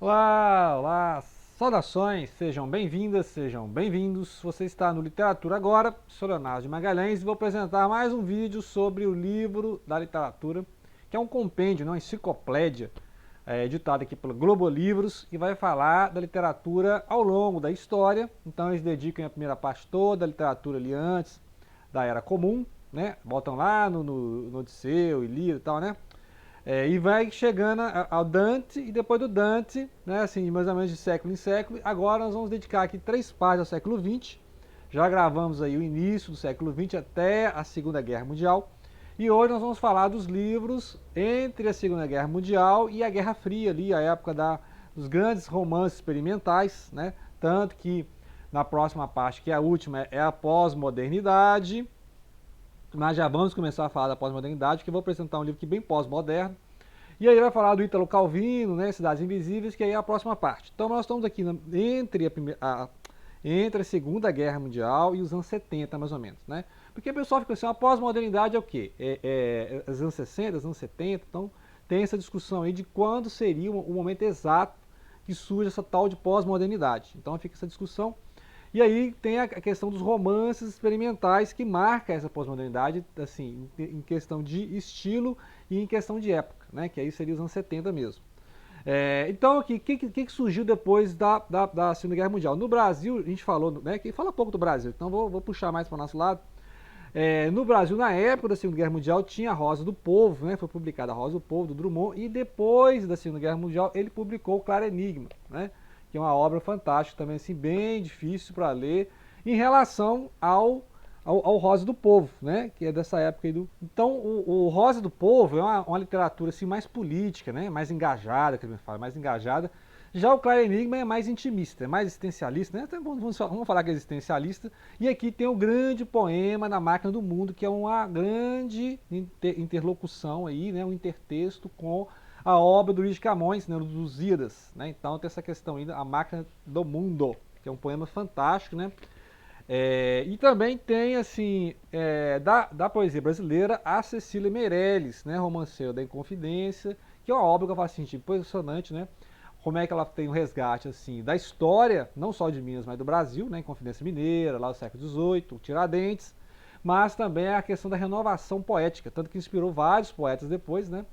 Olá, olá, saudações, sejam bem-vindas, sejam bem-vindos. Você está no Literatura Agora, sou Leonardo de Magalhães e vou apresentar mais um vídeo sobre o livro da literatura, que é um compêndio, uma enciclopédia, editado aqui pelo Globo Livros e vai falar da literatura ao longo da história. Então eles dedicam a primeira parte toda à literatura ali antes da Era Comum, né? Voltam lá no Odisseu, Ilíada e tal, né? E vai chegando ao Dante, e depois do Dante, né, assim, mais ou menos de século em século. Agora nós vamos dedicar aqui 3 partes ao século XX. Já gravamos aí o início do século XX até a Segunda Guerra Mundial. E hoje nós vamos falar dos livros entre a Segunda Guerra Mundial e a Guerra Fria, ali, a época dos grandes romances experimentais, né? Tanto que na próxima parte, que é a última, é a pós-modernidade. Mas já vamos começar a falar da pós-modernidade, que eu vou apresentar um livro aqui bem pós-moderno. E aí vai falar do Ítalo Calvino, né, Cidades Invisíveis, que aí é a próxima parte. Então nós estamos aqui entre a Segunda Guerra Mundial e os anos 70, mais ou menos, né? Porque o pessoal fica assim, a pós-modernidade é o quê? Os anos 60, os anos 70, então tem essa discussão aí de quando seria o momento exato que surge essa tal de pós-modernidade. Então fica essa discussão. E aí tem a questão dos romances experimentais que marca essa pós-modernidade, assim, em questão de estilo e em questão de época, né? Que aí seria os anos 70 mesmo. Então, o que surgiu depois da Segunda Guerra Mundial? No Brasil, a gente falou, né? Que fala pouco do Brasil, então vou puxar mais para o nosso lado. No Brasil, na época da Segunda Guerra Mundial, tinha a Rosa do Povo, né? Foi publicada a Rosa do Povo, do Drummond, e depois da Segunda Guerra Mundial, ele publicou o Claro Enigma, né? Que é uma obra fantástica também, assim, bem difícil para ler, em relação ao Rosa do Povo, né? Que é dessa época aí do... Então, o Rosa do Povo é uma literatura assim, mais política, né? Mais engajada, que ele fala, mais engajada. Já o Claro Enigma é mais intimista, é mais existencialista, né? Então, vamos falar que é existencialista. E aqui tem o grande poema Na Máquina do Mundo, que é uma grande interlocução aí, né? Um intertexto com a obra do Luís de Camões, né? Dos Lusíadas, né? Então tem essa questão ainda, A Máquina do Mundo, que é um poema fantástico, né? E também tem, assim, da poesia brasileira, a Cecília Meirelles, né, romanceira da Inconfidência, que é uma obra que eu faço assim, tipo, impressionante, né? Como é que ela tem um resgate, assim, da história, não só de Minas, mas do Brasil, né? Inconfidência Mineira, lá do século XVIII, o Tiradentes, mas também a questão da renovação poética, tanto que inspirou vários poetas depois, né?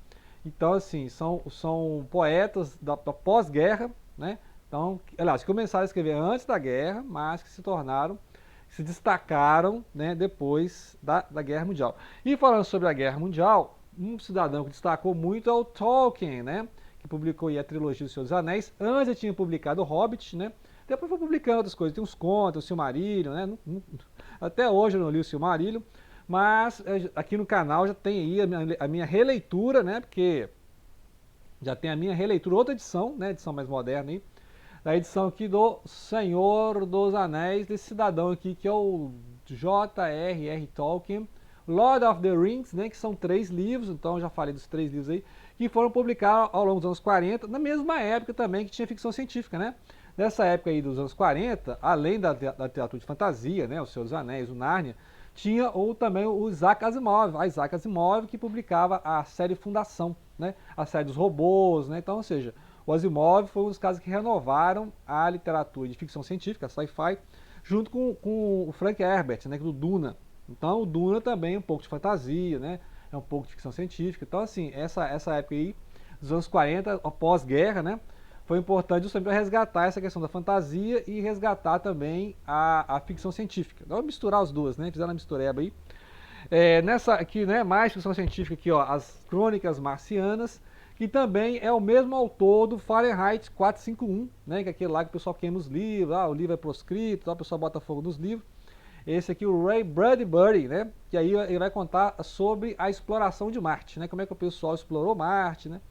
Então, assim, são poetas da pós-guerra, né? Então, aliás, que começaram a escrever antes da guerra, mas que se destacaram, né, depois da Guerra Mundial. E falando sobre a Guerra Mundial, um cidadão que destacou muito é o Tolkien, né, que publicou aí a trilogia dos Senhor dos Anéis. Antes ele tinha publicado o Hobbit, né, depois foi publicando outras coisas, tem uns contos, o Silmarillion, né, até hoje eu não li o Silmarillion, mas aqui no canal já tem aí a minha releitura, né, porque já tem a minha releitura, outra edição, né, edição mais moderna aí, da edição aqui do Senhor dos Anéis, desse cidadão aqui que é o J.R.R. Tolkien, Lord of the Rings, né, que são 3 livros, então eu já falei dos 3 livros aí, que foram publicados ao longo dos anos 40, na mesma época também que tinha ficção científica, né? Nessa época aí dos anos 40, além da literatura de fantasia, né, o Senhor dos Anéis, o Nárnia, tinha também o Isaac Asimov, que publicava a série Fundação, né, a série dos robôs, né, então, ou seja, o Asimov foi um dos casos que renovaram a literatura de ficção científica, sci-fi, junto com o Frank Herbert, né, do Duna. Então, o Duna também é um pouco de fantasia, né, é um pouco de ficção científica. Então, assim, essa época aí, dos anos 40, após guerra, né, foi importante justamente para resgatar essa questão da fantasia e resgatar também a ficção científica. Então, misturar as duas, né, fizeram uma mistureba aí. Nessa aqui, né, mais ficção científica aqui, ó, as Crônicas Marcianas, que também é o mesmo autor do Fahrenheit 451, né, que é aquele lá que o pessoal queima os livros, o livro é proscrito, o pessoal bota fogo nos livros. Esse aqui, o Ray Bradbury, né, que aí ele vai contar sobre a exploração de Marte, né, como é que o pessoal explorou Marte, né.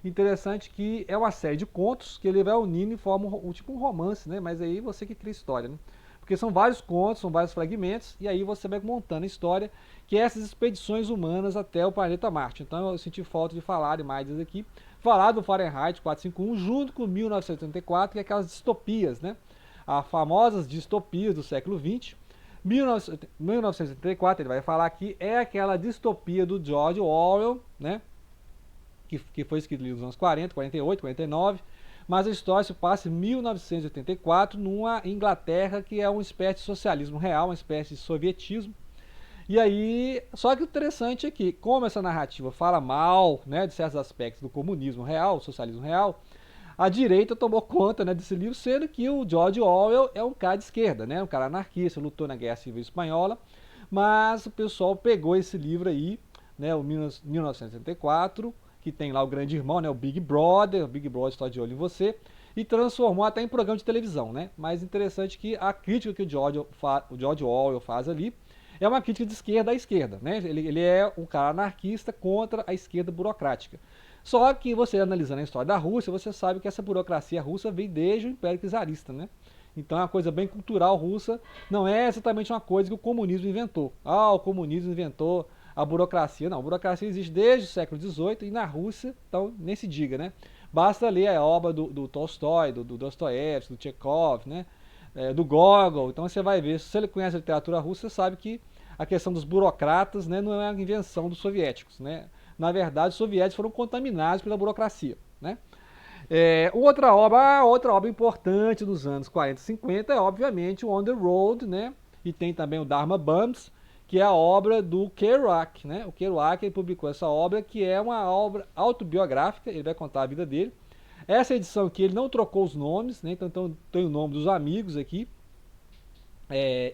Interessante que é uma série de contos que ele vai unindo e forma tipo um romance, né, mas aí você que cria história, né. Porque são vários contos, são vários fragmentos, e aí você vai montando a história, que é essas expedições humanas até o planeta Marte. Então eu senti falta de falar mais disso aqui. Falar do Fahrenheit 451 junto com 1984, que é aquelas distopias, né? As famosas distopias do século XX. 1984, ele vai falar aqui, é aquela distopia do George Orwell, né? Que foi escrito nos anos 40, 48, 49, mas a história se passa em 1984, numa Inglaterra que é uma espécie de socialismo real, uma espécie de sovietismo. E aí, só que o interessante é que, como essa narrativa fala mal, né, de certos aspectos do comunismo real, socialismo real, a direita tomou conta, né, desse livro, sendo que o George Orwell é um cara de esquerda, né, um cara anarquista, lutou na Guerra Civil Espanhola, mas o pessoal pegou esse livro aí, né, o 1984, que tem lá o grande irmão, né, o Big Brother está de olho em você, e transformou até em programa de televisão, né? Mas interessante que a crítica que o George Orwell faz ali é uma crítica de esquerda à esquerda, né? Ele é um cara anarquista contra a esquerda burocrática. Só que você analisando a história da Rússia, você sabe que essa burocracia russa vem desde o Império Czarista, né? Então é uma coisa bem cultural russa, não é exatamente uma coisa que o comunismo inventou. Ah, o comunismo inventou a burocracia. Não, a burocracia existe desde o século XVIII e na Rússia, então nem se diga, né? Basta ler a obra do Tolstói, do Dostoiévski, do Chekhov, né? Do Gogol. Então você vai ver, se você conhece a literatura russa, você sabe que a questão dos burocratas, né, não é uma invenção dos soviéticos, né? Na verdade, os soviéticos foram contaminados pela burocracia, né? Outra obra importante dos anos 40 e 50 é, obviamente, o On the Road, né? E tem também o Dharma Bums, que é a obra do Kerouac, né? O Kerouac ele publicou essa obra, que é uma obra autobiográfica, ele vai contar a vida dele. Essa edição aqui, ele não trocou os nomes, né? Então tem o nome dos amigos aqui.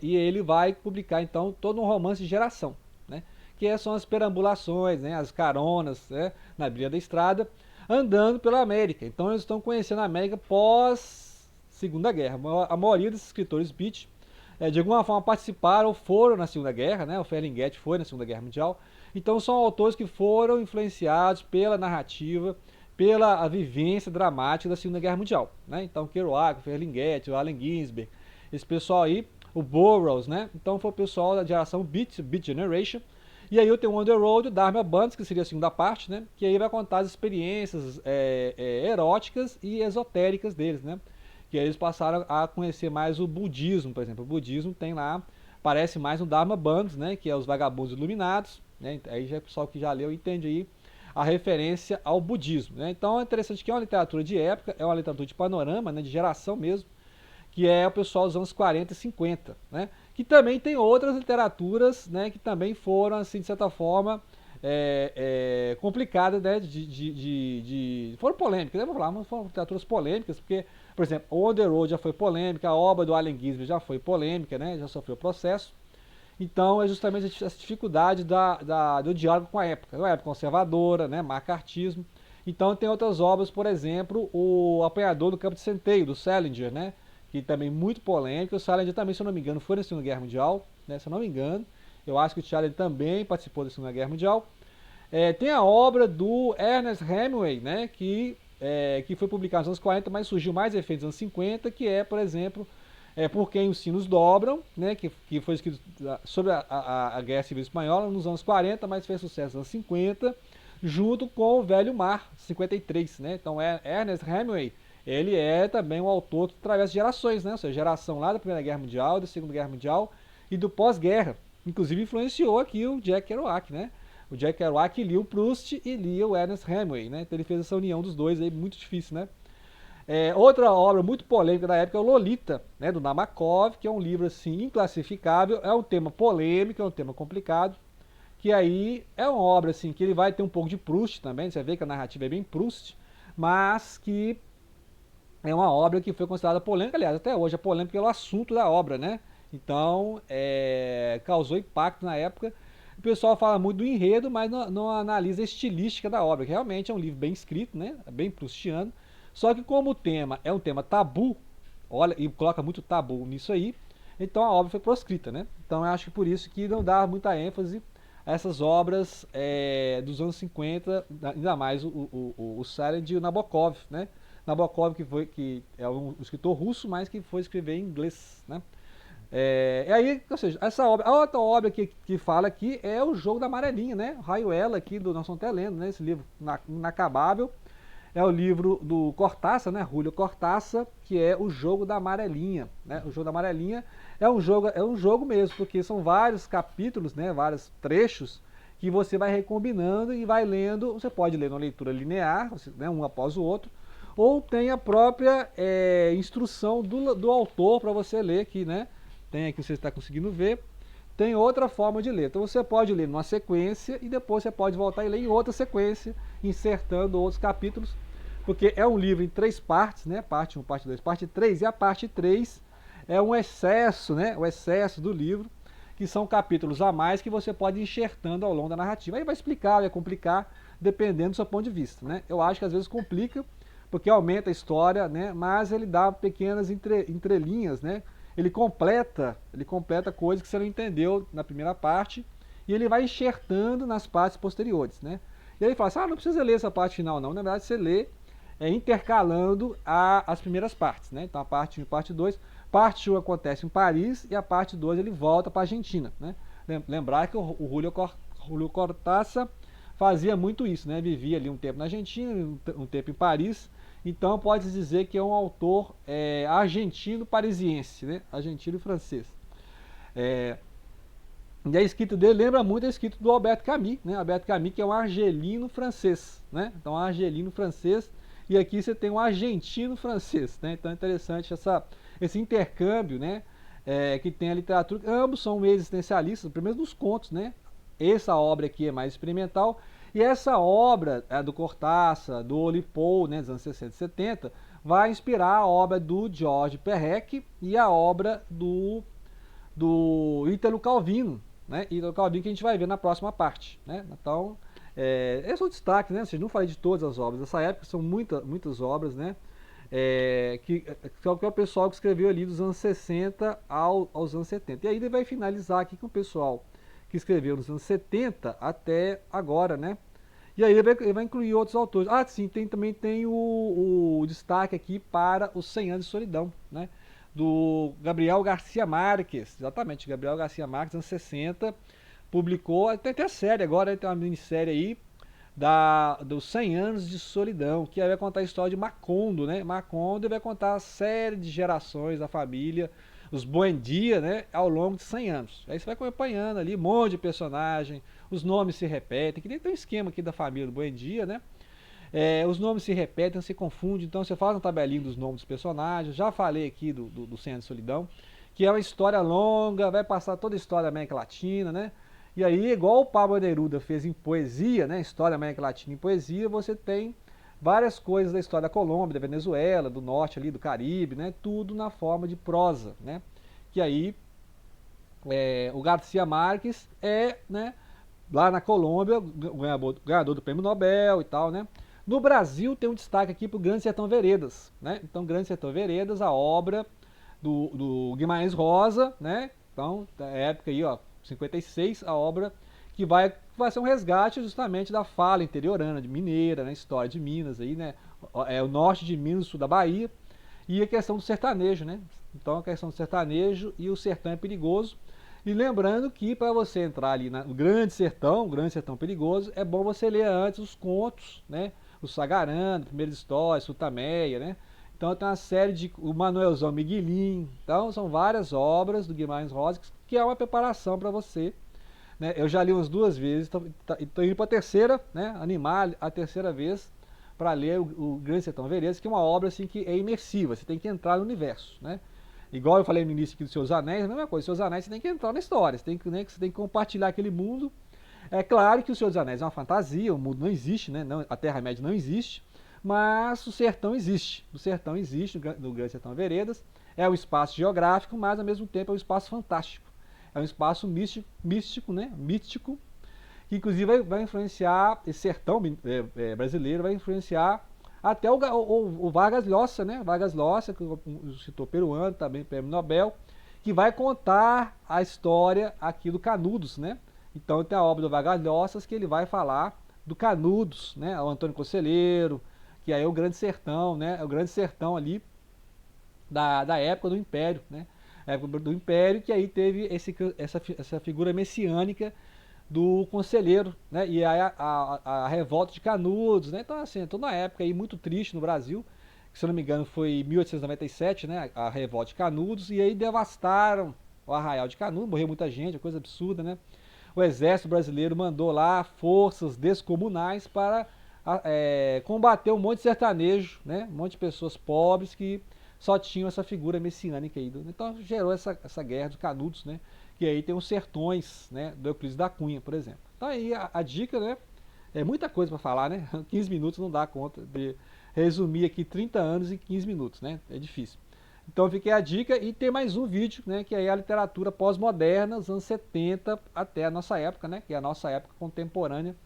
E ele vai publicar, então, todo um romance de geração, né? Que são as perambulações, né? As caronas, né? Na beira da estrada, andando pela América. Então eles estão conhecendo a América pós Segunda Guerra. A maioria desses escritores beat, de alguma forma participaram ou foram na Segunda Guerra, né? O Ferlinghetti foi na Segunda Guerra Mundial. Então são autores que foram influenciados pela narrativa, pela vivência dramática da Segunda Guerra Mundial, né? Então Kerouac, Ferlinghetti, o Allen Ginsberg, esse pessoal aí, o Burroughs, né? Então foi o pessoal da geração Beat Generation. E aí eu tenho o On the Road, o Dharma Bums, que seria a segunda parte, né? Que aí vai contar as experiências eróticas e esotéricas deles, né? Que aí eles passaram a conhecer mais o budismo, por exemplo. O budismo tem lá, parece mais no Dharma Bums, né? Que é os vagabundos iluminados, né? Aí já é o pessoal que já leu entende aí a referência ao budismo, né? Então é interessante que é uma literatura de época, é uma literatura de panorama, né? De geração mesmo, que é o pessoal dos anos 40 e 50, né? Que também tem outras literaturas, né? Que também foram, assim, de certa forma, complicadas, né? Foram polêmicas, né? Vamos falar, mas foram literaturas polêmicas, porque, por exemplo, o On the Road já foi polêmica, a obra do Allen Ginsberg já foi polêmica, né? Já sofreu processo. Então é justamente essa dificuldade do diálogo com a época. É uma época conservadora, né? Macartismo. Então tem outras obras, por exemplo, o Apanhador do Campo de Centeio, do Salinger, né? Que também muito polêmico. O Salinger também, se eu não me engano, foi na Segunda Guerra Mundial, né? Se eu não me engano. Eu acho que o Charlie também participou da Segunda Guerra Mundial. Tem a obra do Ernest Hemingway, né? Que foi publicada nos anos 40, mas surgiu mais efeitos nos anos 50, que é, por exemplo, Por Quem os Sinos Dobram, né? Que foi escrito sobre a Guerra Civil Espanhola nos anos 40, mas fez sucesso nos anos 50, junto com o Velho Mar, 53, né? Então Ernest Hemingway, ele é também um autor que atravessa gerações, né? Ou seja, geração lá da Primeira Guerra Mundial, da Segunda Guerra Mundial e do pós-guerra. Inclusive influenciou aqui o Jack Kerouac, né? O Jack Kerouac lia o Proust e lia o Ernest Hemingway, né? Então ele fez essa união dos dois aí, muito difícil, né? Outra obra muito polêmica da época é o Lolita, né? Do Nabokov, que é um livro assim inclassificável, é um tema polêmico, é um tema complicado, que aí é uma obra assim que ele vai ter um pouco de Proust também, você vê que a narrativa é bem Proust, mas que é uma obra que foi considerada polêmica, aliás, até hoje é polêmica pelo assunto da obra, né? Então, causou impacto na época. O pessoal fala muito do enredo, mas não analisa a estilística da obra, que realmente é um livro bem escrito, né? Bem proustiano. Só que como o tema é um tema tabu, olha, e coloca muito tabu nisso aí, então a obra foi proscrita, né? Então eu acho que por isso que não dá muita ênfase a essas obras dos anos 50, ainda mais o Salinger e o Nabokov, né? Nabokov, que é um escritor russo, mas que foi escrever em inglês, né? Aí, ou seja, essa obra, a outra obra que fala aqui é o Jogo da Amarelinha, né? Rayuela aqui do nós estamos até lendo, né? Esse livro inacabável. É o livro do Cortázar, né? Julio Cortázar, que é o Jogo da Amarelinha, né? O Jogo da Amarelinha é um jogo mesmo, porque são vários capítulos, né? Vários trechos que você vai recombinando e vai lendo. Você pode ler numa leitura linear, né? Um após o outro, ou tem a própria instrução do autor para você ler aqui, né? Tem aqui, você está conseguindo ver. Tem outra forma de ler. Então você pode ler numa sequência e depois você pode voltar e ler em outra sequência, insertando outros capítulos, porque é um livro em 3 partes, né? Parte 1, parte 2, parte 3, e a parte 3 é um excesso, né? O excesso do livro, que são capítulos a mais que você pode ir enxertando ao longo da narrativa. Aí vai explicar, vai complicar, dependendo do seu ponto de vista, né? Eu acho que às vezes complica, porque aumenta a história, né? Mas ele dá pequenas entrelinhas, né? Ele completa coisas que você não entendeu na primeira parte, e ele vai enxertando nas partes posteriores, né? E aí ele fala assim, não precisa ler essa parte final não, na verdade você lê intercalando as primeiras partes, né? Então a parte 1 e parte 2, parte 1 acontece em Paris e a parte 2 ele volta para a Argentina, né? Lembrar que o Julio Cortázar fazia muito isso, né? Vivia ali um tempo na Argentina, um tempo em Paris, então pode-se dizer que é um autor argentino-parisiense, né? Argentino e francês. E a escrita dele lembra muito a escrita do Albert Camus, né? Albert Camus, que é um argelino francês, né? Então, argelino francês, e aqui você tem um argentino francês, né? Então é interessante esse intercâmbio, né? Que tem a literatura. Ambos são existencialistas, pelo menos nos contos, né? Essa obra aqui é mais experimental, e essa obra do Cortázar, do Oulipo, né, dos anos 60 e 70, vai inspirar a obra do Georges Perec e a obra do Ítalo Calvino, né? Ítalo Calvino, que a gente vai ver na próxima parte, né? Então, esse é o destaque, né? Vocês não falei de todas as obras dessa época, são muitas obras, né? Que é o pessoal que escreveu ali dos anos 60 aos anos 70. E aí ele vai finalizar aqui com o pessoal que escreveu nos anos 70 até agora, né? E aí ele vai incluir outros autores. Sim, também tem o destaque aqui para os 100 anos de solidão, né? Do Gabriel Garcia Marques, exatamente, Gabriel Garcia Marques, anos 60, publicou, tem até a série agora, tem uma minissérie aí, dos 100 anos de solidão, que aí vai contar a história de Macondo, né? Macondo vai contar a série de gerações da família, os Buendia, né? Ao longo de 100 anos. Aí você vai acompanhando ali, um monte de personagem, os nomes se repetem, que nem tem um esquema aqui da família do Buendia, né? Os nomes se repetem, se confundem, então você faz uma tabelinha dos nomes dos personagens. Já falei aqui do 100 anos de solidão, que é uma história longa, vai passar toda a história da América Latina, né? E aí, igual o Pablo Neruda fez em poesia, né? História da América Latina em poesia, você tem várias coisas da história da Colômbia, da Venezuela, do norte ali, do Caribe, né? Tudo na forma de prosa, né? Que aí o Garcia Marques né? Lá na Colômbia, ganhador do Prêmio Nobel e tal, né? No Brasil tem um destaque aqui para o Grande Sertão Veredas, né? Então, Grande Sertão Veredas, a obra do Guimarães Rosa, né? Então, da época aí, ó, 56, a obra que vai ser um resgate justamente da fala interiorana, de mineira, né? História de Minas aí, né? O norte de Minas, o sul da Bahia, e a questão do sertanejo, né? Então, a questão do sertanejo e o sertão é perigoso. E lembrando que para você entrar ali no Grande Sertão Perigoso, é bom você ler antes os contos, né? O Sagarana, Primeiras Histórias, Sutameia, né? Então tem uma série de... o Manuelzão Miguelim. Então são várias obras do Guimarães Rosa, que é uma preparação para você, né? Eu já li umas 2 vezes, estou indo para a terceira, né? Animar a terceira vez para ler o Grande Sertão Veredas, que é uma obra assim, que é imersiva, você tem que entrar no universo, né? Igual eu falei no início aqui dos Seus Anéis, a mesma coisa, Seus Anéis você tem que entrar na história, você tem que compartilhar aquele mundo. É claro que o Senhor dos Anéis é uma fantasia, o mundo não existe, né? A Terra-média não existe, mas o sertão existe. O sertão existe no Grande Sertão Veredas, é um espaço geográfico, mas ao mesmo tempo é um espaço fantástico. É um espaço místico, né? Místico, que inclusive vai influenciar, esse sertão brasileiro vai influenciar até o Vargas Llosa, né? Vargas Llosa, que é um escritor peruano, também prêmio Nobel, que vai contar a história aqui do Canudos, né? Então tem a obra do Vargas Llosa que ele vai falar do Canudos, né? O Antônio Conselheiro, que aí é o Grande Sertão, né? É o Grande Sertão ali da época do Império, né? A época do Império, que aí teve essa figura messiânica do Conselheiro, né? E aí a revolta de Canudos, né? Então assim, toda uma época aí muito triste no Brasil, que se eu não me engano foi em 1897, né? A revolta de Canudos, e aí devastaram o Arraial de Canudos, morreu muita gente, coisa absurda, né? O exército brasileiro mandou lá forças descomunais para combateu um monte de sertanejo, né? Um monte de pessoas pobres que só tinham essa figura messiânica aí. Então gerou essa guerra dos canudos, né? Que aí tem os sertões, né? Do Euclides da Cunha, por exemplo. Então aí a dica, né? É muita coisa para falar, né? 15 minutos não dá conta de resumir aqui 30 anos em 15 minutos, né? É difícil. Então fiquei a dica e tem mais um vídeo, né? Que aí é a literatura pós-moderna, dos anos 70 até a nossa época, né? Que é a nossa época contemporânea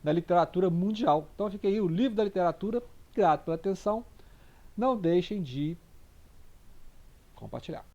da literatura mundial. Então fica aí o livro da literatura. Grato pela atenção. Não deixem de compartilhar.